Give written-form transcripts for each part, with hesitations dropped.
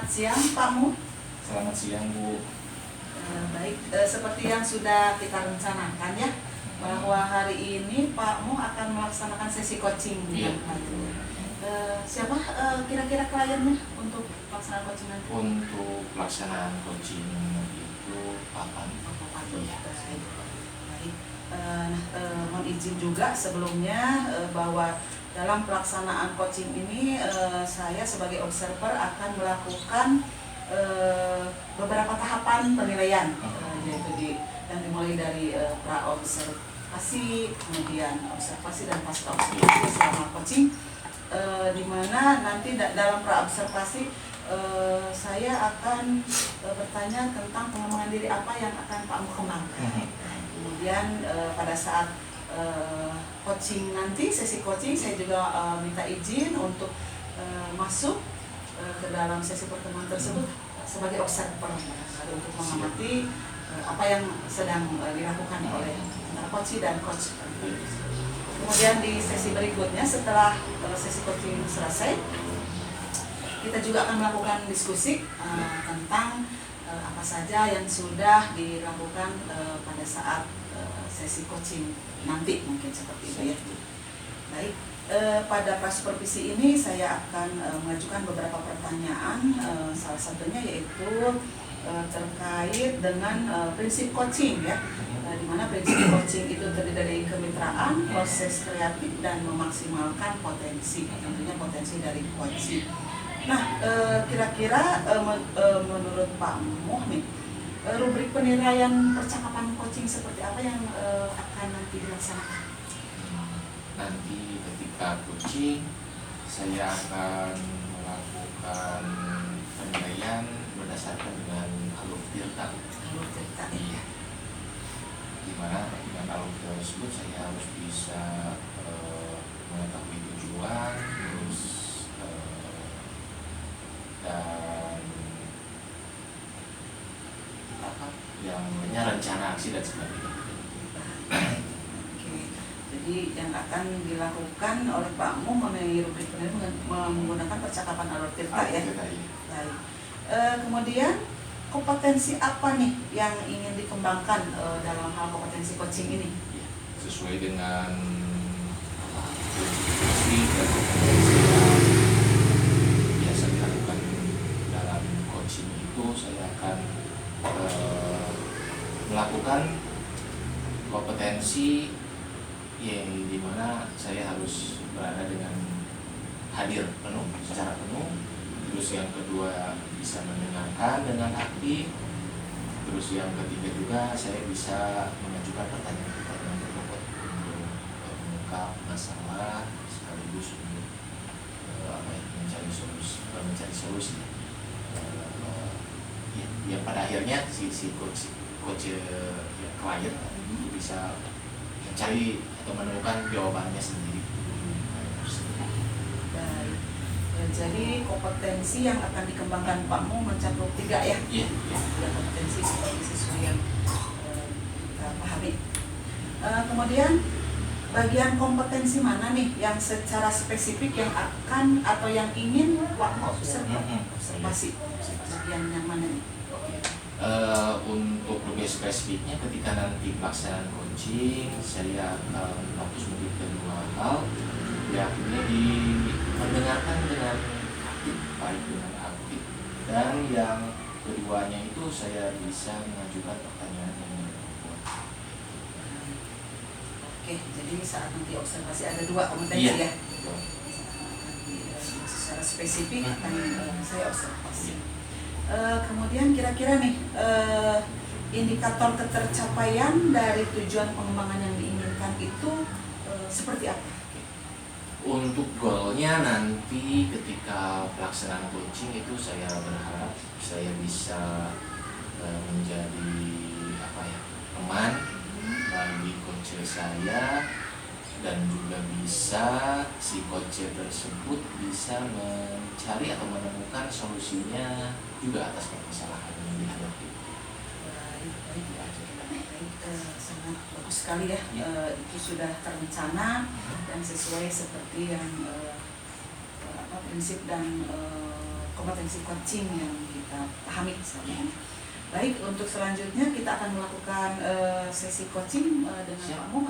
Selamat siang Pak Mu. Selamat siang Bu. Baik, seperti yang sudah kita rencanakan ya, bahwa hari ini Pak Mu akan melaksanakan sesi coaching. Iya. Siapa kira-kira kliennya untuk pelaksanaan coaching nanti? Untuk pelaksanaan coaching itu Papan. Iya. Baik. Mohon izin juga sebelumnya bahwa dalam pelaksanaan coaching ini saya sebagai observer akan melakukan beberapa tahapan penilaian, yaitu yang dimulai dari pra-observasi, kemudian observasi dan pasca observasi selama coaching, di mana nanti dalam pra-observasi saya akan bertanya tentang pengembangan diri apa yang akan Pak Mu kembangkan. Kemudian pada saat coaching nanti, sesi coaching, saya juga minta izin untuk masuk ke dalam sesi pertemuan tersebut sebagai observer, untuk mengamati apa yang sedang dilakukan oleh coach dan coach. Kemudian di sesi berikutnya setelah sesi coaching selesai, kita juga akan melakukan diskusi tentang apa saja yang sudah dilakukan pada saat sesi coaching nanti, mungkin seperti itu ya. Baik, pada pra-supervisi ini saya akan mengajukan beberapa pertanyaan, salah satunya yaitu terkait dengan prinsip coaching ya, di mana prinsip coaching itu terdiri dari kemitraan, proses kreatif, dan memaksimalkan potensi, tentunya potensi dari coaching. Nah, kira-kira menurut Pak Muhmin, rubrik penilaian percakapan coaching seperti apa yang akan nanti dilaksanakan? Nanti ketika coaching saya akan melakukan penilaian berdasarkan dengan alur tirta. Alur tirta. Iya. Dimana dengan alur tirta tersebut saya harus bisa mengetahui tujuan, terus dan apa yang rencana aksi dan sebagainya. Oke. Jadi yang akan dilakukan oleh Pak Mu mengenai rubrik penilaian menggunakan percakapan alur tirta ya. Baik. Kemudian kompetensi apa nih yang ingin dikembangkan dalam hal kompetensi coaching ini? Ya, sesuai dengan fungsi dan kompetensi yang biasa dilakukan dalam coaching itu, saya akan melakukan kompetensi yang dimana saya harus berada dengan hadir penuh, secara penuh. Terus yang kedua bisa mendengarkan dengan aktif. Terus yang ketiga juga saya bisa mengajukan pertanyaan-pertanyaan berbobot untuk mengungkap masalah sekaligus untuk mencari solusi. Yang pada akhirnya si coach klien bisa mencari atau menemukan jawabannya sendiri. Baik. Jadi kompetensi yang akan dikembangkan Pak Mu mencakup 3 ya? Iya. Ya, kompetensi sesuai yang kita pahami. Kemudian bagian kompetensi mana nih yang secara spesifik yang akan atau yang ingin Pak Mu observasi? Bagian yang mana nih? Untuk lebih spesifiknya ketika nanti pelaksanaan coaching, saya akan fokus mungkin ke 2 hal, yakni di mendengarkan dengan aktif, baik dengan aktif, dan yang keduanya itu saya bisa mengajukan pertanyaan yang berbobot. Oke, jadi saat nanti observasi ada 2 kompetensi ya? Secara spesifik akan saya observasi. Kemudian kira-kira nih indikator ketercapaian dari tujuan pengembangan yang diinginkan itu seperti apa? Untuk goalnya nanti ketika pelaksanaan coaching itu saya berharap saya bisa menjadi teman bagi coach saya, dan juga bisa si coach tersebut bisa mencari atau menemukan solusinya juga atas permasalahan yang dihadapi. Sangat bagus sekali ya. Itu sudah terencana dan sesuai seperti yang prinsip dan kompetensi coaching yang kita pahami selama ini. Baik, untuk selanjutnya kita akan melakukan sesi coaching dengan Siap. kamu.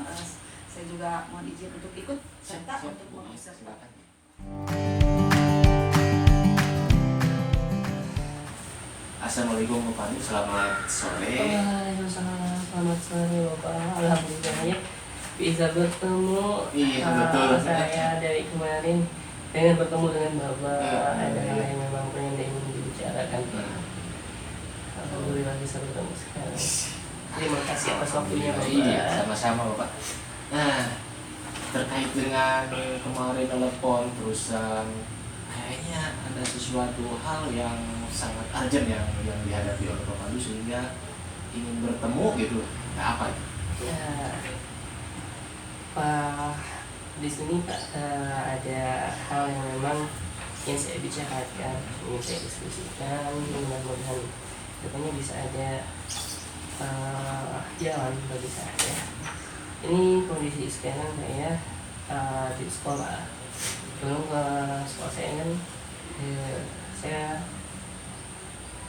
Saya juga mohon izin untuk ikut serta untuk mengobservasi. Assalamualaikum Bapak Pandu, selamat sore. Waalaikumsalam, selamat sore Bapak. Alhamdulillah ya bisa bertemu. Iya, betul. Saya dari kemarin pengen bertemu dengan Bapak. Iya. Ada hal yang memang pengen ingin dibicarakan. Alhamdulillah bisa bertemu sekarang. Terima kasih atas waktunya Bapak. Iya, sama-sama Bapak. Nah, terkait dengan kemarin telepon terus kayaknya ada sesuatu hal yang sangat urgent yang dihadapi oleh Bapak Pandu sehingga ingin bertemu gitu. Nah, apa itu? Ya, Pak, di sini Pak ada hal yang memang yang saya bicarakan, ingin saya diskusikan, mudah-mudahan depannya bisa ada jalan bagi saya. Ini kondisi sekarang saya di sekolah. Belum ke sekolah saya kan, saya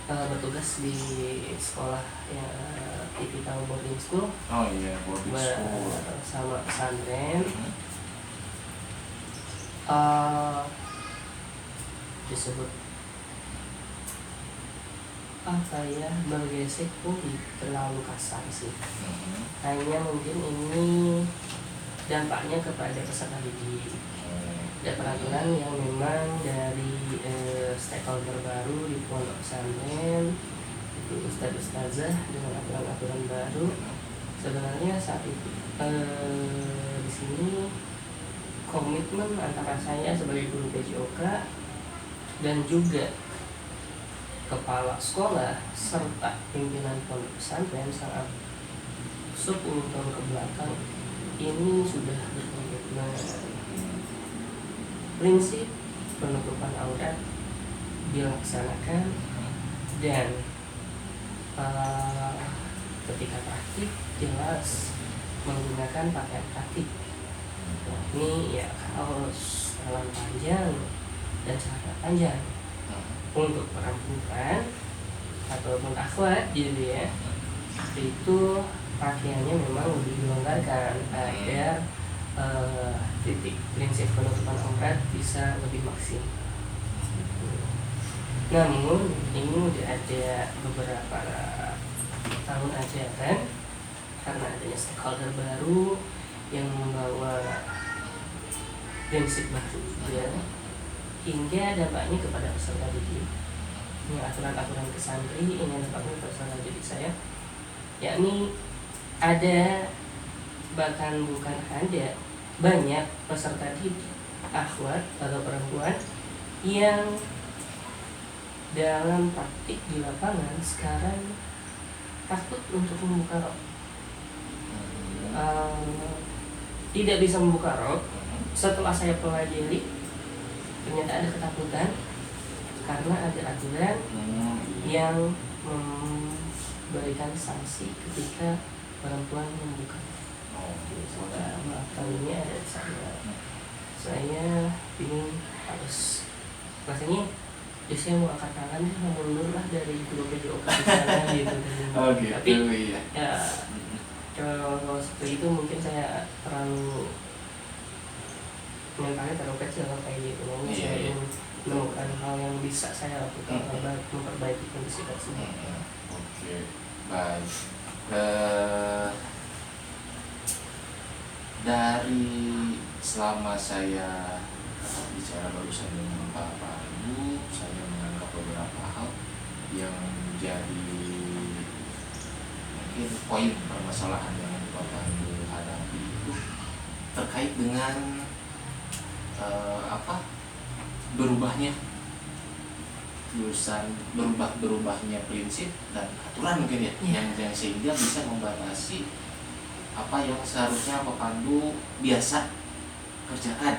bertugas di sekolah yang tipikal boarding school. Oh iya, boarding school. Sama pesantren. Disebut apa ya, bergesek pun terlalu kasar sih. Hanya mungkin ini dampaknya kepada peserta didik. Ada peraturan yang memang dari stakeholder baru di pondok pesantren, itu ustadz-ustazah dengan aturan-aturan baru. Sebenarnya saat itu di sini komitmen antara saya sebagai guru PJOK dan juga kepala sekolah serta pimpinan pondok pesantren saat 10 tahun ke belakang ini sudah berkomitmen prinsip penutupan aurat dilaksanakan dan ketika praktik jelas menggunakan pakaian praktik. Ini ya kaos tangan panjang dan celana panjang. Untuk perempuan ataupun akhwat gitu ya, itu pakaiannya memang lebih dilonggarkan agar titik prinsip penutupan aurat bisa lebih maksimal. Namun ini udah ada beberapa tahun ajaran karena adanya stakeholder baru yang membawa prinsip baru ya, hingga dampaknya kepada peserta didik. Ini aturan-aturan ke santri, ini dampaknya peserta didik saya, yakni ada, bahkan bukan ada, banyak peserta didik akhwat atau perempuan yang dalam praktik di lapangan sekarang takut untuk membuka rok. Tidak bisa membuka rok. Setelah saya pelajari, ternyata ada ketakutan karena ada aturan yang memberikan sanksi ketika perempuan membuka. Tahunnya ada di sana. Saya bingung harus rasanya. Ya saya mau angkat tangan, mau mundur lah dari guru PJOK di sana gitu. Oh gitu. Tapi iya. ya kalau seperti itu mungkin saya terlalu mentalnya terlalu kecil kayak gitu. Mungkin saya ingin menemukan hal yang bisa saya lakukan memperbaiki kondisi tersebut. Oke, baik. Dari selama saya bicara barusan dengan Pak Pandu, saya menganggap beberapa hal yang menjadi mungkin poin permasalahan yang Pak Pandu hadapi itu terkait dengan berubahnya berubahnya prinsip dan aturan mungkin ya, yang sehingga bisa membatasi apa yang seharusnya Pak Pandu biasa kerjakan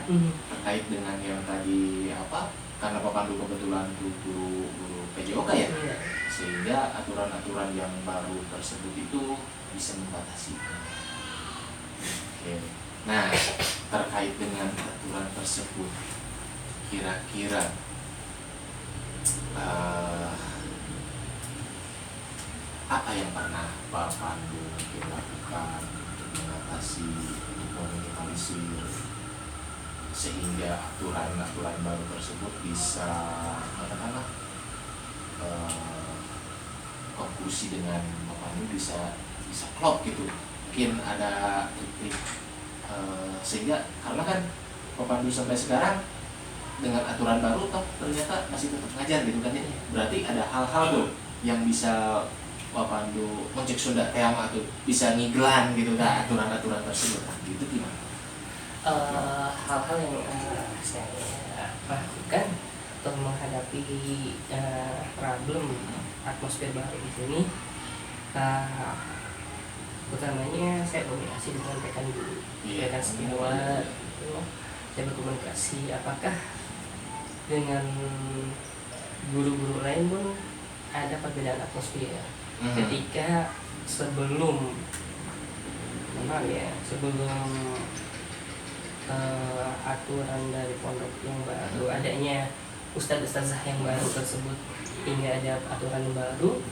terkait dengan yang tadi karena Pak Pandu kebetulan guru PJOK ya, sehingga aturan-aturan yang baru tersebut itu bisa membatasi. Oke. Nah, terkait dengan aturan tersebut, kira-kira eh, apa yang pernah Pak Pandu mungkin lakukan untuk mengatasi, untuk meminimalisir sehingga aturan-aturan baru tersebut bisa katakanlah konklusi dengan Pak Pandu bisa klop gitu. Mungkin ada titik sehingga karena kan Pak Pandu sampai sekarang dengan aturan baru toh ternyata masih tetap ngajar gitu kan ya. Berarti ada hal-hal tuh yang bisa Pak Pandu mencek Sunda teama tuh bisa ngiglan gitu kan aturan-aturan tersebut. Nah, gitu gimana? Hal-hal yang saya lakukan untuk menghadapi problem atmosfer baru di sini, utamanya saya komunikasi dengan rekan guru, rekan senior, gitu. Saya berkomunikasi apakah dengan guru-guru lain pun ada perbedaan atmosfer ketika sebelum aturan dari pondok yang baru, adanya ustadz-ustadzah yang baru tersebut hingga ada aturan baru,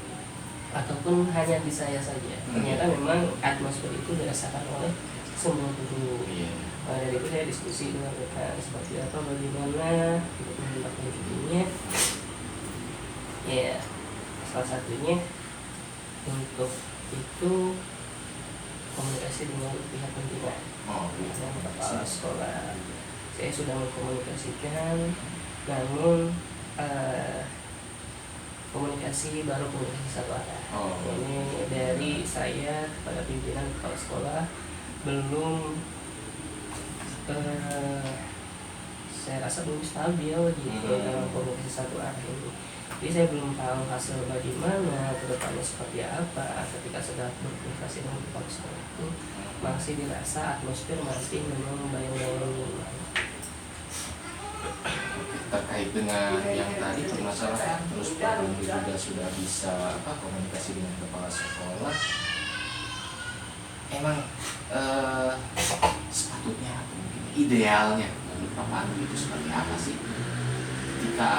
ataupun hanya di saya saja. Ternyata memang atmosfer itu dirasakan oleh semua guru. Dari itu saya diskusi dengan mereka seperti apa, bagaimana untuk menindaklanjutinya. Ya, salah satunya untuk itu komunikasi dengan pihak pendidikan, dengan kepala sekolah. Saya sudah mengkomunikasikan, namun komunikasi baru komunikasi satu arah. Ini dari saya kepada pimpinan kepala sekolah belum, saya rasa belum stabil gitu dalam komunikasi satu arah ini. Jadi saya belum tahu hasil bagaimana, kedepannya seperti apa. Ketika sedang berkomunikasi dengan kepala sekolah itu masih dirasa atmosfer masih memang bayang-bayang. Terkait dengan yang tadi permasalahan, terus Pak Pandu juga sudah bisa komunikasi dengan kepala sekolah. Emang sepatutnya atau mungkin idealnya menurut Pak Pandu itu seperti apa sih? Ketika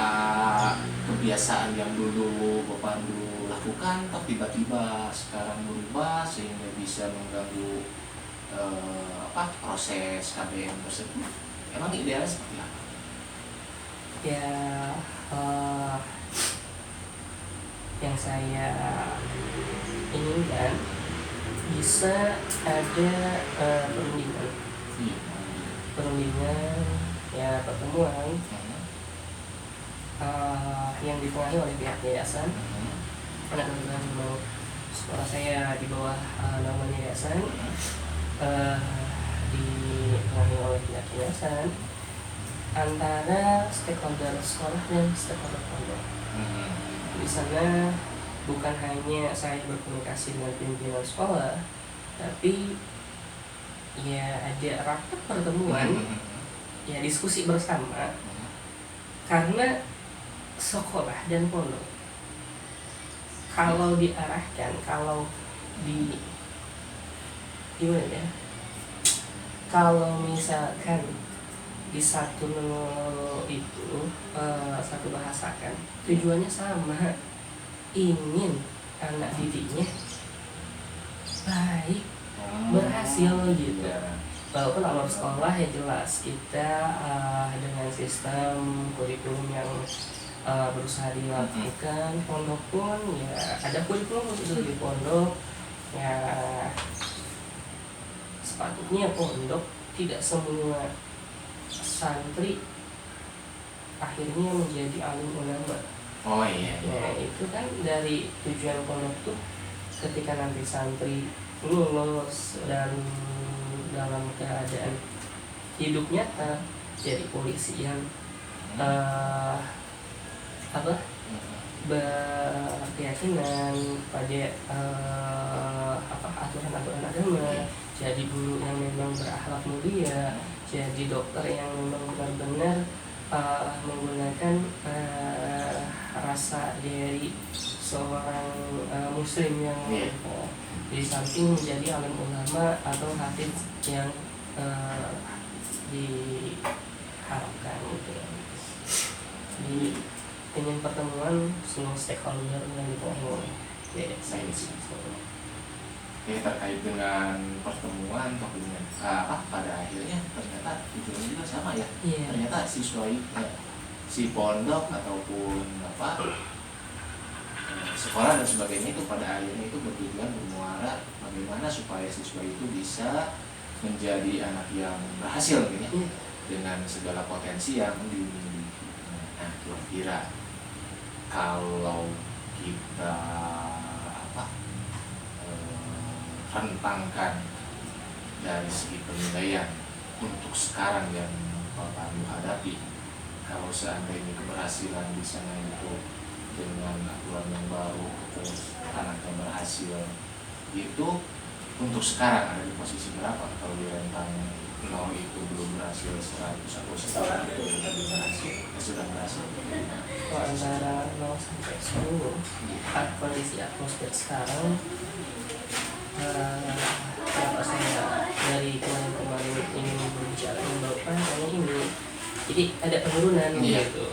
kebiasaan yang dulu Pak Pandu lakukan, tapi tiba-tiba sekarang berubah sehingga bisa mengganggu proses KBM tersebut. Emang idealnya seperti apa? Ya, yang saya inginkan bisa ada perundingan, ya pertemuan yang ditengahi oleh pihak yayasan. Karena kebetulan memang sekolah saya di bawah naungan yayasan, ditengahi oleh pihak yayasan antara stakeholder sekolah dan stakeholder pondok. Di sana bukan hanya saya berkomunikasi dengan pimpinan sekolah, tapi ya ada rapat pertemuan, ya diskusi bersama. Karena sekolah dan pondok kalau diarahkan, kalau gimana ya, kalau misalkan di satu satu bahasakan tujuannya sama, ingin anak didiknya baik, berhasil gitu. Walaupun awal sekolah ya jelas kita dengan sistem kurikulum yang berusaha dilakukan, pondok pun ya ada kurikulum khusus di pondok. Ya sepatutnya pondok tidak semua santri akhirnya menjadi alim ulama. Nah itu kan dari tujuan pondok tuh, ketika nanti santri lulus dan dalam keadaan hidup nyata jadi polisi yang berkeyakinan pada aturan-aturan agama, jadi guru yang memang berakhlak mulia, jadi dokter yang memang benar-benar menggunakan rasa dari seorang muslim yang di samping menjadi alim ulama atau hafiz yang diharapkan gitu. Jadi ingin pertemuan semua stakeholder yang ditengahi oleh Sains. Oke, terkait dengan pertemuan atau dengan pada akhirnya ternyata tujuannya juga sama ya. Iya. Ternyata siswa si pondok ataupun sekolah dan sebagainya itu pada akhirnya itu bertujuan bermuara bagaimana supaya siswa itu bisa menjadi anak yang berhasil gitu ya, dengan segala potensi yang dimiliki. Nah, kira-kira kalau kita rentangkan dari segi penilaian untuk sekarang yang Bapak Pandu hadapi, kalau seandainya keberhasilan di sana itu dengan aturan yang baru terus anaknya berhasil, itu untuk sekarang ada di posisi berapa? Kalau di rentang 0 itu belum berhasil, 100 atau sekarang itu sudah berhasil. Kalau antara 0 sampai 10 kondisi atmosfer sekarang, kenapa saya dari kemarin ingin berbicara dengan Bapak hanya ini, jadi ada penurunan gitu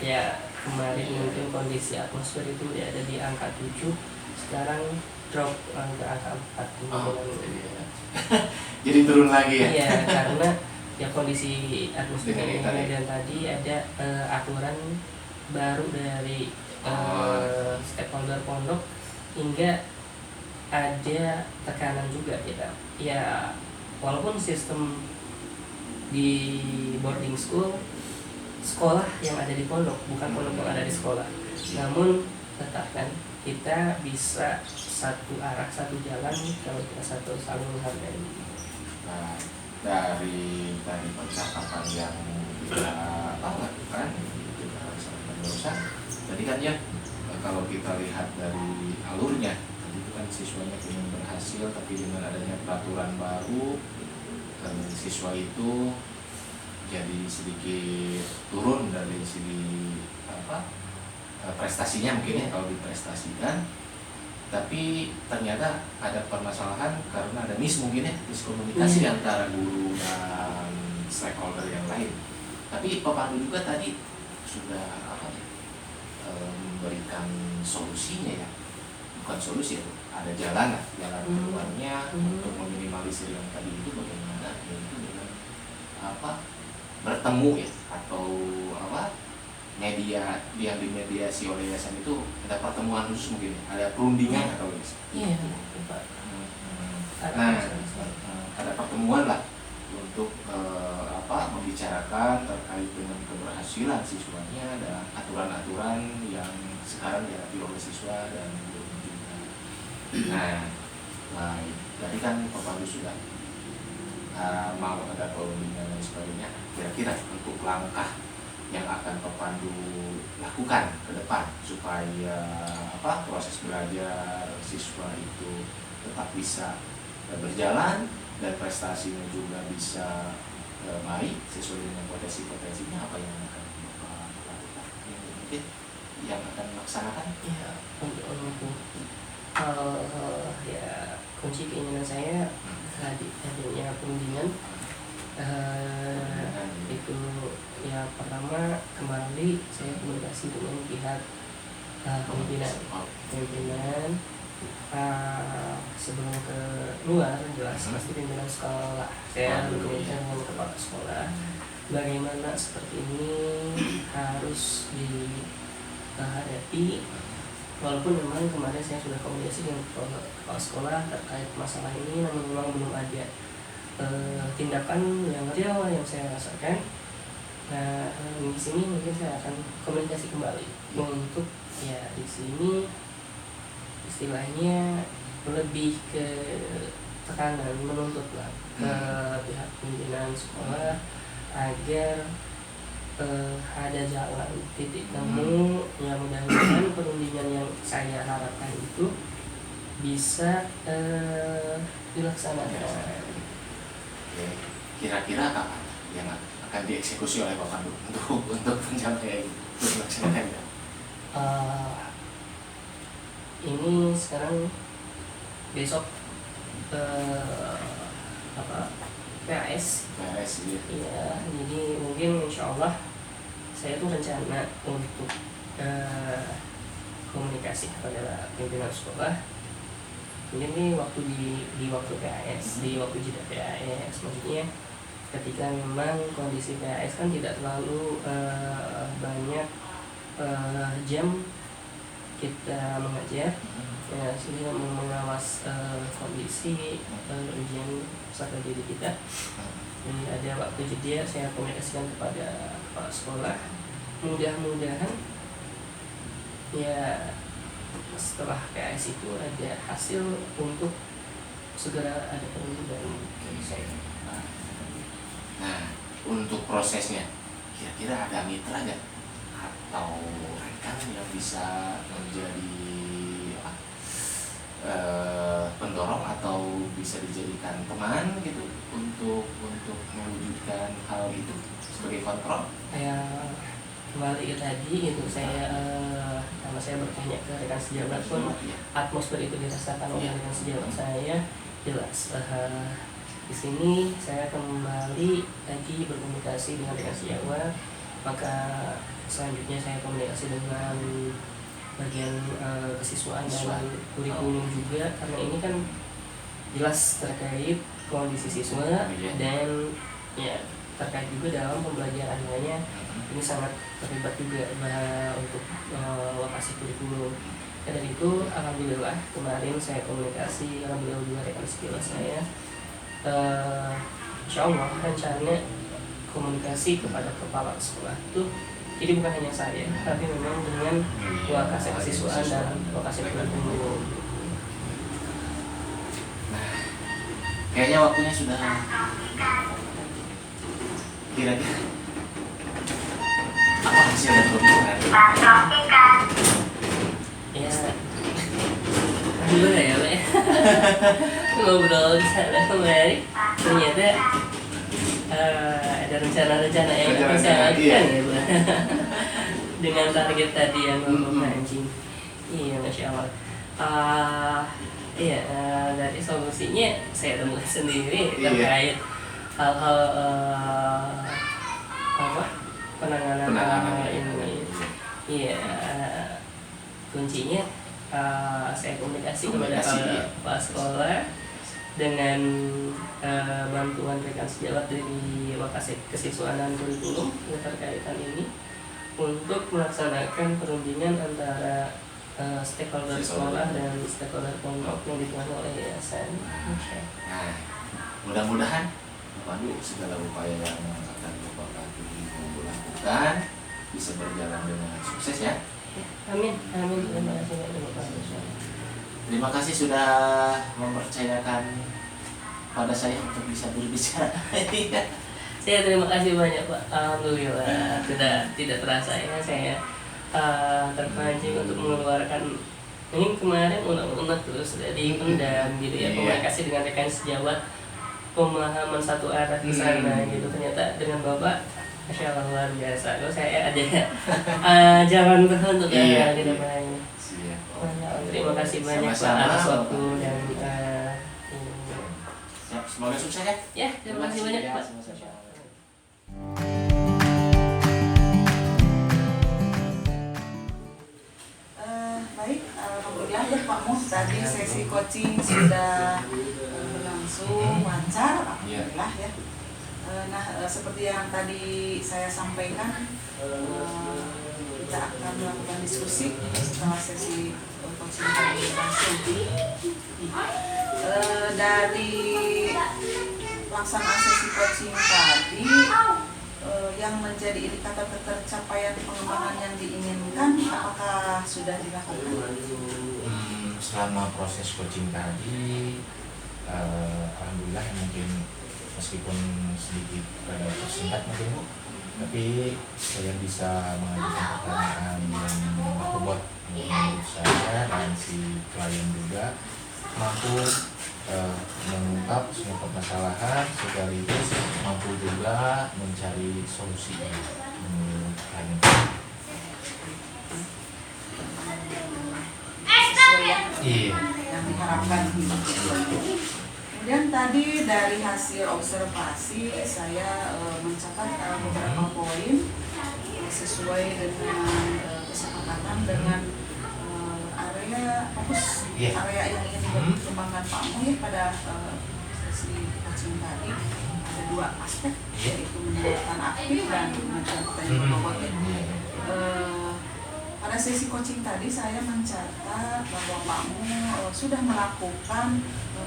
ya kemarin mungkin kondisi atmosfer itu dia ada di angka 7, sekarang drop ke angka 4. Jadi turun lagi ya? Iya, karena ya kondisi atmosfer dan tadi ada aturan baru dari stakeholder pondok, hingga ada tekanan juga kita. Ya walaupun sistem di boarding school, sekolah yang ada di pondok, bukan pondok yang ada di sekolah, namun tetap kan kita bisa satu arah, satu jalan kalau kita satu saling menghargai. Nah, dari tadi percakapan yang kita lakukan barusan, tadi kan ya kalau kita lihat dari alurnya, tadi itu kan siswanya ingin berhasil, tapi dengan adanya peraturan baru, siswa itu jadi sedikit turun dari segi prestasinya mungkin ya kalau diprestasikan, tapi ternyata ada permasalahan karena ada mungkin ya miskomunikasi antara guru dan stakeholder yang lain. Tapi Pak Pandu juga tadi sudah memberikan solusinya ya, bukan solusi ya, ada jalan keluarnya untuk meminimalisir yang tadi itu bagaimana, yaitu dengan bertemu ya, atau media yang dimediasi oleh yayasan itu ada pertemuan khusus mungkin, ada perundingan atau iya. Nah, ada pertemuan lah untuk membicarakan terkait dengan keberhasilan siswanya dan aturan-aturan yang sekarang dihadapi oleh siswa dan guru juga. Nah, tadi kan Pak Pandu sudah mau ada perundingan dan sebagainya. Kira-kira untuk langkah yang akan Pak Pandu lakukan ke depan supaya proses belajar siswa itu tetap bisa berjalan dan prestasinya juga bisa baik sesuai dengan potensi-potensinya, apa yang akan Bapak lakukan? Mungkin yang akan melaksanakan? Ya, untuk ya kunci keinginan saya adanya perundingan. Itu ya pertama kembali saya komunikasi dengan pihak pimpinan sebelum ke luar, jelas pasti pimpinan sekolah. Saya berkomunikasi dengan kepala sekolah bagaimana seperti ini harus dihadapi, walaupun memang kemarin saya sudah komunikasi dengan kepala sekolah terkait masalah ini, namun memang belum ada tindakan yang real yang saya rasakan. Nah, di sini mungkin saya akan komunikasi kembali untuk ya di sini istilahnya lebih ke tekanan, menuntut lah ke pihak pimpinan sekolah agar ada jalan titik temu yang mudah-mudahan perundingan yang saya harapkan itu bisa dilaksanakan. Kira-kira kapan yang akan dieksekusi oleh Pak Pandu untuk pencapaian itu melaksanakannya? Ini sekarang besok PAS ya. Iya, jadi mungkin insya Allah saya tuh rencana untuk komunikasi kepada pimpinan sekolah. Ini waktu di waktu PAS, di waktu jeda PAS, maksudnya ketika memang kondisi PAS kan tidak terlalu banyak jam kita mengajar, ya, sehingga mengawas kondisi ujian peserta didik kita. Jadi ada waktu jeda saya komunikasikan kepada kepala sekolah. Mudah-mudahan ya setelah PAS itu ada hasil untuk segera ada perubahan dari saya. Nah, untuk prosesnya kira-kira ada mitra nggak atau rekan yang bisa menjadi pendorong atau bisa dijadikan teman gitu untuk mewujudkan hal itu sebagai kontrol? Kembali ke tadi itu saya karena saya bertanya ke rekan sejawat pun atmosfer itu dirasakan oleh rekan sejawat saya jelas. Di sini saya kembali lagi berkomunikasi dengan rekan sejawat, maka selanjutnya saya komunikasi dengan bagian kesiswaan dan kurikulum juga, karena ini kan jelas terkait kondisi siswa dan ya terkait juga dalam pembelajarannya. Ini sangat terlibat juga untuk lokasi kurikulum. Dan dari itu alhamdulillah kemarin saya komunikasi, alhamdulillah juga rekan sejawat saya. Insya Allah rencananya komunikasi kepada kepala sekolah itu jadi bukan hanya saya, tapi memang dengan lokasi kesiswaan dan lokasi kurikulum. Nah, kayaknya waktunya sudah kira-kira apa hasil dari pembicaraan? Ya, gimana ya Pak? Ngobrol di sana kemarin ternyata ada rencana-rencana yang akan saya lakukan ya Pak. Dengan target tadi yang memancing. Iya, Masya Allah. Iya, dari solusinya saya temukan sendiri terkait hal-hal penanganan ini. Iya, kuncinya saya komunikasi kepada kepala sekolah dengan bantuan rekan sejawat dari lokasi kesiswaan dan kurikulum terkaitan ini untuk melaksanakan perundingan antara stakeholder sekolah dan stakeholder pondok yang dikelola oleh yayasan. Nah, mudah-mudahan Bapak Pandu segala upaya yang akan Bapak Pandu lakukan bisa berjalan dengan sukses ya. Amin, amin. Terima kasih banyak Bapak. Terima kasih sudah mempercayakan pada saya untuk bisa berbicara. Saya terima kasih banyak Pak. Alhamdulillah tidak terasa ya saya terpancing untuk mengeluarkan ini kemarin unek-unek terus dari pendam gitu ya, komunikasi dengan rekan sejawat, pemahaman satu arah ke sana gitu. Ternyata dengan Bapak Masya Allah luar biasa. Kalau saya ada jalan untuk ke depannya. Terima kasih banyak Pak atas waktu dan semoga sukses ya. Ya, terima kasih banyak Pak. Baik, alhamdulillah ya Pak Mus, tadi sesi coaching sudah berlangsung lancar, alhamdulillah ya. Nah, seperti yang tadi saya sampaikan, kita akan melakukan diskusi setelah sesi coaching tadi berlangsung. Dari pelaksanaan sesi coaching tadi, yang menjadi indikator tercapaian pengembangan yang diinginkan, apakah sudah dilakukan? Selama proses coaching tadi, alhamdulillah mungkin meskipun sedikit tersingkat mungkin, tapi saya bisa mengajukan pertanyaan yang berbobot menurut saya, dan si klien juga mampu mengungkap semua permasalahan sekaligus mampu juga mencari solusi menurut klien. Sesuai Iya. yang diharapkan. Kemudian tadi dari hasil observasi saya mencatat beberapa poin sesuai dengan kesepakatan dengan area fokus area yang ingin dikembangkan Pak Mu ya pada sesi coaching tadi. Ada 2 aspek, yaitu mendengarkan aktif dan mengajukan pertanyaan berbobot ya. Pada sesi coaching tadi saya mencatat bahwa Pak Mu sudah melakukan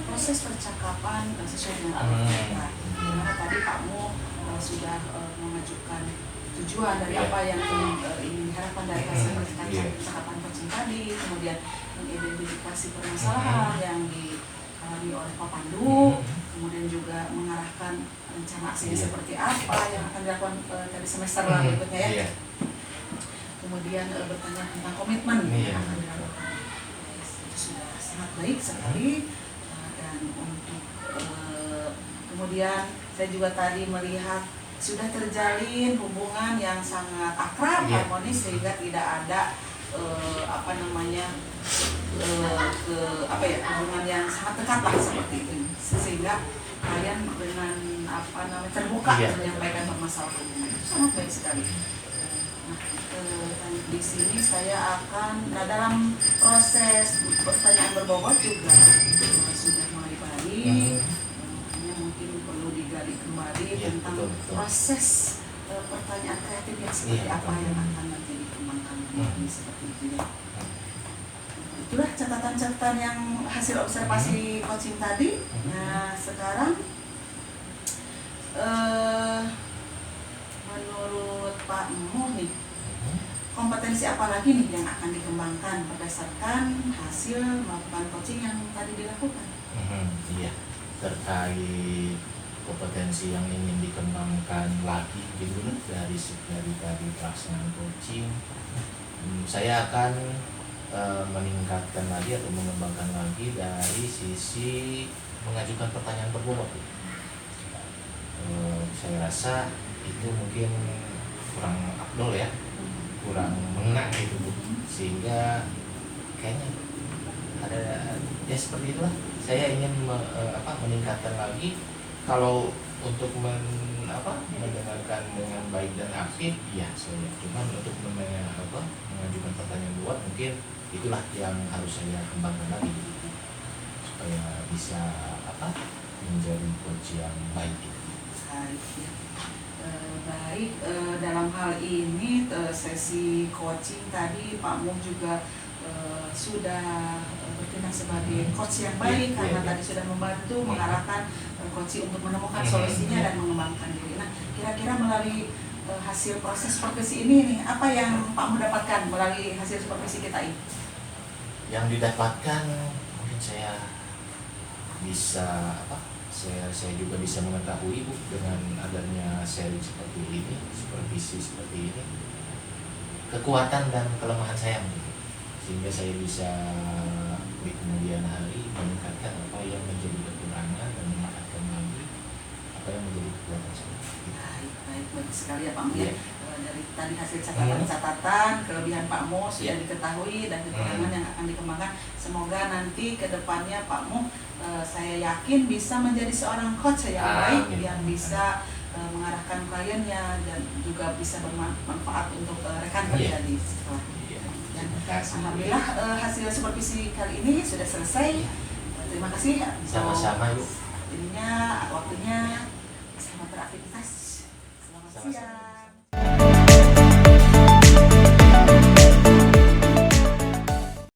proses percakapan sesuai dengan alur. Dimana tadi Pak Mu sudah mengajukan tujuan dari apa yang ingin diharapkan dari hasil percakapan coaching tadi, kemudian mengidentifikasi permasalahan yang dialami oleh Pak Pandu, kemudian juga mengarahkan rencana aksinya seperti apa yang akan dilakukan dari semester berikutnya ya. Kemudian bertanya tentang komitmen yang akan dilakukan. Itu sudah sangat baik sekali. Dan untuk kemudian saya juga tadi melihat sudah terjalin hubungan yang sangat akrab, harmonis, sehingga tidak ada hubungan yang sangat dekat lah seperti itu, sehingga kalian dengan terbuka menyampaikan permasalahan hubungan. Itu sangat baik sekali. Di sini saya akan dalam proses pertanyaan berbobot juga sudah mulai baik. Mungkin perlu digali kembali tentang proses pertanyaan kreatif yang seperti apa yang akan nanti dikembangkan seperti itu ya. Itulah catatan-catatan yang hasil observasi coaching tadi. Nah sekarang menurut Pak Mu nih, kompetensi apa lagi nih yang akan dikembangkan berdasarkan hasil melakukan coaching yang tadi dilakukan? Iya, terkait kompetensi yang ingin dikembangkan lagi gitu dari tadi pelaksanaan coaching, saya akan meningkatkan lagi atau mengembangkan lagi dari sisi mengajukan pertanyaan berbobot. Saya rasa itu mungkin kurang afdol ya, kurang mengena gitu Bu, sehingga kayaknya ada ya seperti itulah. Saya ingin meningkatkan lagi. Kalau untuk mendengarkan dengan baik dan aktif, ya saya. Cuman untuk mengajukan pertanyaan buat mungkin itulah yang harus saya kembangkan lagi supaya bisa menjadi coach yang baik. Baik, dalam hal ini sesi coaching tadi Pak Mu juga sudah bertindak sebagai coach yang baik karena tadi sudah membantu mengarahkan coaching untuk menemukan solusinya dan mengembangkan diri. Nah, kira-kira melalui hasil proses supervisi ini nih, apa yang Pak Mu dapatkan melalui hasil supervisi kita ini? Yang didapatkan mungkin saya bisa saya juga bisa mengetahui Bu, dengan adanya sharing seperti ini, supervisi seperti ini, kekuatan dan kelemahan saya sehingga saya bisa di kemudian hari meningkatkan apa yang menjadi kekurangan dan meningkatkan lagi apa yang menjadi kekuatan saya. Baik sekali ya Pak Mu ya. Dari tadi hasil catatan-catatan kelebihan Pak Mu sudah diketahui dan kekurangan yang akan dikembangkan. Semoga nanti ke depannya Pak Mu saya yakin bisa menjadi seorang coach yang baik yang bisa mengarahkan kliennya dan juga bisa bermanfaat untuk rekan kerja di sekolah. Alhamdulillah hasil supervisi kali ini sudah selesai. Terima kasih. Sama-sama Bu. Waktunya selamat beraktivitas. Selamat siang.